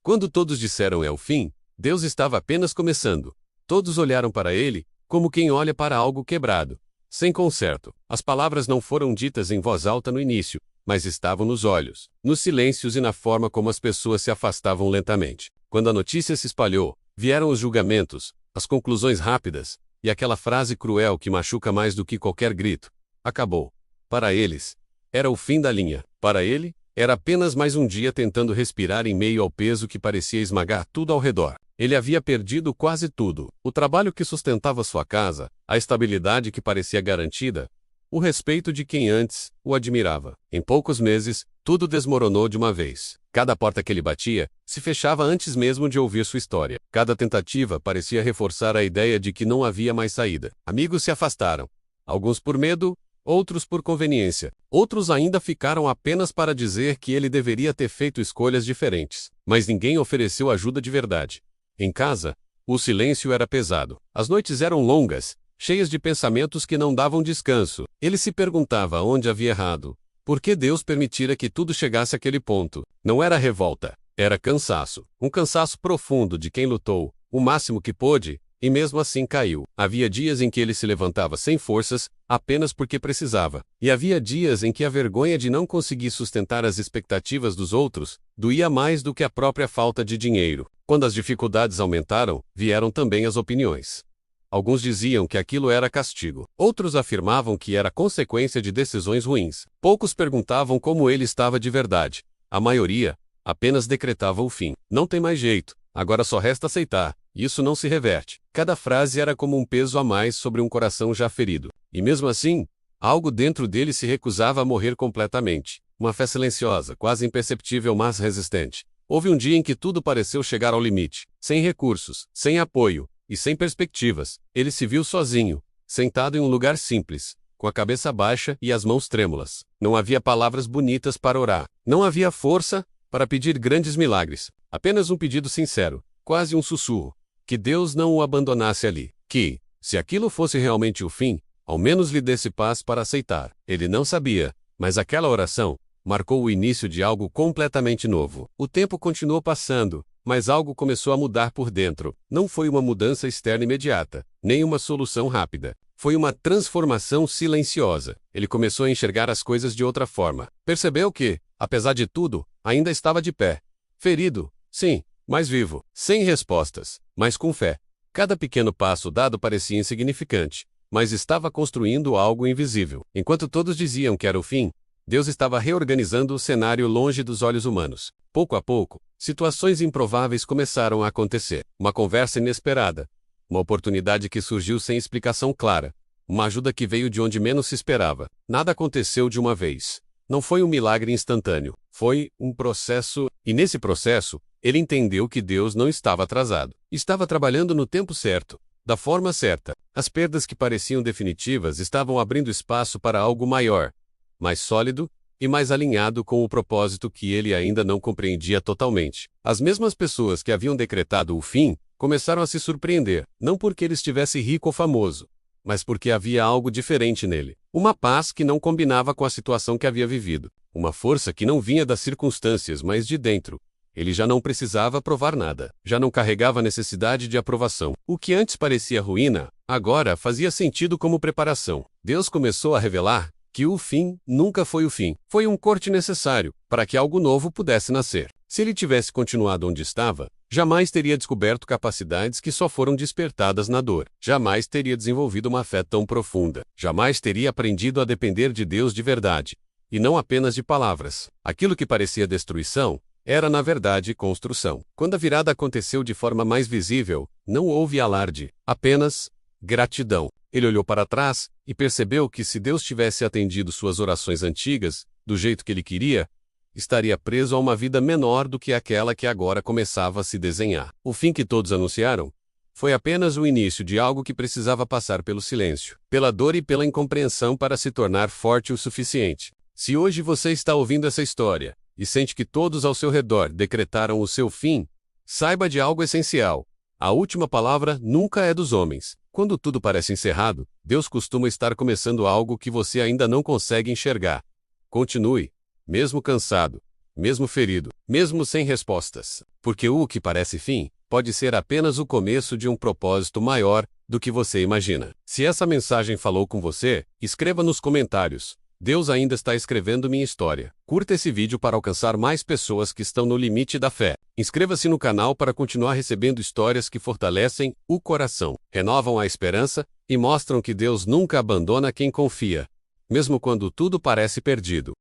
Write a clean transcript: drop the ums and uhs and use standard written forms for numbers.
Quando todos disseram é o fim, Deus estava apenas começando. Todos olharam para ele, como quem olha para algo quebrado, sem conserto. As palavras não foram ditas em voz alta no início, mas estavam nos olhos, nos silêncios e na forma como as pessoas se afastavam lentamente. Quando a notícia se espalhou, vieram os julgamentos, as conclusões rápidas, e aquela frase cruel que machuca mais do que qualquer grito. Acabou. Para eles, era o fim da linha. Para ele, era apenas mais um dia tentando respirar em meio ao peso que parecia esmagar tudo ao redor. Ele havia perdido quase tudo: o trabalho que sustentava sua casa, a estabilidade que parecia garantida, o respeito de quem antes o admirava. Em poucos meses, tudo desmoronou de uma vez. Cada porta que ele batia se fechava antes mesmo de ouvir sua história. Cada tentativa parecia reforçar a ideia de que não havia mais saída. Amigos se afastaram, alguns por medo, outros por conveniência. Outros ainda ficaram apenas para dizer que ele deveria ter feito escolhas diferentes. Mas ninguém ofereceu ajuda de verdade. Em casa, o silêncio era pesado. As noites eram longas, cheias de pensamentos que não davam descanso. Ele se perguntava onde havia errado. Por que Deus permitira que tudo chegasse àquele ponto? Não era revolta, era cansaço. Um cansaço profundo de quem lutou o máximo que pôde, e mesmo assim caiu. Havia dias em que ele se levantava sem forças, apenas porque precisava. E havia dias em que a vergonha de não conseguir sustentar as expectativas dos outros doía mais do que a própria falta de dinheiro. Quando as dificuldades aumentaram, vieram também as opiniões. Alguns diziam que aquilo era castigo. Outros afirmavam que era consequência de decisões ruins. Poucos perguntavam como ele estava de verdade. A maioria apenas decretava o fim. Não tem mais jeito. Agora só resta aceitar. Isso não se reverte. Cada frase era como um peso a mais sobre um coração já ferido. E mesmo assim, algo dentro dele se recusava a morrer completamente. Uma fé silenciosa, quase imperceptível, mas resistente. Houve um dia em que tudo pareceu chegar ao limite. Sem recursos, sem apoio e sem perspectivas. Ele se viu sozinho, sentado em um lugar simples, com a cabeça baixa e as mãos trêmulas. Não havia palavras bonitas para orar. Não havia força para pedir grandes milagres. Apenas um pedido sincero, quase um sussurro. Que Deus não o abandonasse ali. Que, se aquilo fosse realmente o fim, ao menos lhe desse paz para aceitar. Ele não sabia, mas aquela oração marcou o início de algo completamente novo. O tempo continuou passando, mas algo começou a mudar por dentro. Não foi uma mudança externa imediata, nem uma solução rápida. Foi uma transformação silenciosa. Ele começou a enxergar as coisas de outra forma. Percebeu que, apesar de tudo, ainda estava de pé. Ferido, sim, mas vivo. Sem respostas, mas com fé. Cada pequeno passo dado parecia insignificante, mas estava construindo algo invisível. Enquanto todos diziam que era o fim, Deus estava reorganizando o cenário longe dos olhos humanos. Pouco a pouco, situações improváveis começaram a acontecer. Uma conversa inesperada. Uma oportunidade que surgiu sem explicação clara. Uma ajuda que veio de onde menos se esperava. Nada aconteceu de uma vez. Não foi um milagre instantâneo. Foi um processo, e nesse processo, ele entendeu que Deus não estava atrasado. Estava trabalhando no tempo certo, da forma certa. As perdas que pareciam definitivas estavam abrindo espaço para algo maior, mais sólido e mais alinhado com o propósito que ele ainda não compreendia totalmente. As mesmas pessoas que haviam decretado o fim começaram a se surpreender, não porque ele estivesse rico ou famoso, mas porque havia algo diferente nele. Uma paz que não combinava com a situação que havia vivido. Uma força que não vinha das circunstâncias, mas de dentro. Ele já não precisava provar nada. Já não carregava a necessidade de aprovação. O que antes parecia ruína, agora fazia sentido como preparação. Deus começou a revelar que o fim nunca foi o fim. Foi um corte necessário para que algo novo pudesse nascer. Se ele tivesse continuado onde estava, jamais teria descoberto capacidades que só foram despertadas na dor. Jamais teria desenvolvido uma fé tão profunda. Jamais teria aprendido a depender de Deus de verdade, e não apenas de palavras. Aquilo que parecia destruição era, na verdade, construção. Quando a virada aconteceu de forma mais visível, não houve alarde, apenas gratidão. Ele olhou para trás e percebeu que se Deus tivesse atendido suas orações antigas, do jeito que ele queria, estaria preso a uma vida menor do que aquela que agora começava a se desenhar. O fim que todos anunciaram foi apenas o início de algo que precisava passar pelo silêncio, pela dor e pela incompreensão para se tornar forte o suficiente. Se hoje você está ouvindo essa história e sente que todos ao seu redor decretaram o seu fim, saiba de algo essencial. A última palavra nunca é dos homens. Quando tudo parece encerrado, Deus costuma estar começando algo que você ainda não consegue enxergar. Continue, mesmo cansado, mesmo ferido, mesmo sem respostas. Porque o que parece fim pode ser apenas o começo de um propósito maior do que você imagina. Se essa mensagem falou com você, escreva nos comentários. Deus ainda está escrevendo minha história. Curta esse vídeo para alcançar mais pessoas que estão no limite da fé. Inscreva-se no canal para continuar recebendo histórias que fortalecem o coração, renovam a esperança e mostram que Deus nunca abandona quem confia, mesmo quando tudo parece perdido.